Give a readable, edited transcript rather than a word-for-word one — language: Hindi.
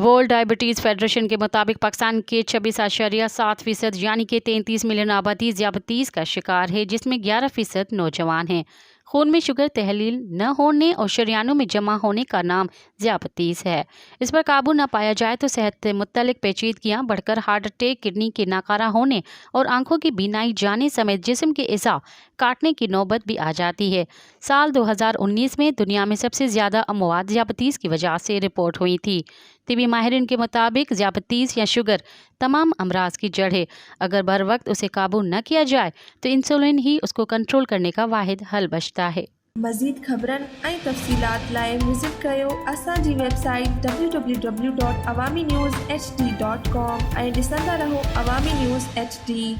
वर्ल्ड डायबिटीज़ फेडरेशन के मुताबिक पाकिस्तान के 26.7% यानी कि 33 मिलियन आबादी ज़ियाबतीस का शिकार है, जिसमें 11% नौजवान हैं। खून में शुगर तहलील न होने और शरियानों में जमा होने का नाम ज़ियाबतीस है। इस पर काबू न पाया जाए तो सेहत से मुत्तलिक पेचीदगियाँ बढ़कर हार्ट अटैक, किडनी के नाकारा होने और आंखों की बीनाई जाने समेत जिस्म के एज़ा काटने की नौबत भी आ जाती है। साल 2019 में दुनिया में सबसे ज़्यादा अमवात ज़ियाबतीस की वजह से रिपोर्ट हुई थी। तिबी माहिरीन के मुताबिक ज़ियाबतीस या शुगर तमाम अमराज की जड़ है। अगर बर वक्त उसे काबू न किया जाए तो इंसुलिन ही उसको कंट्रोल करने का वाहिद हल बचता है। मज़ीद ख़बरनि ऐं तफ़सीलात लाइ विज़िट कयो असांजी वेबसाइट www.awamiNewsHD.com ऐं ॾिसंदा रहो अवामी न्यूज़ HD।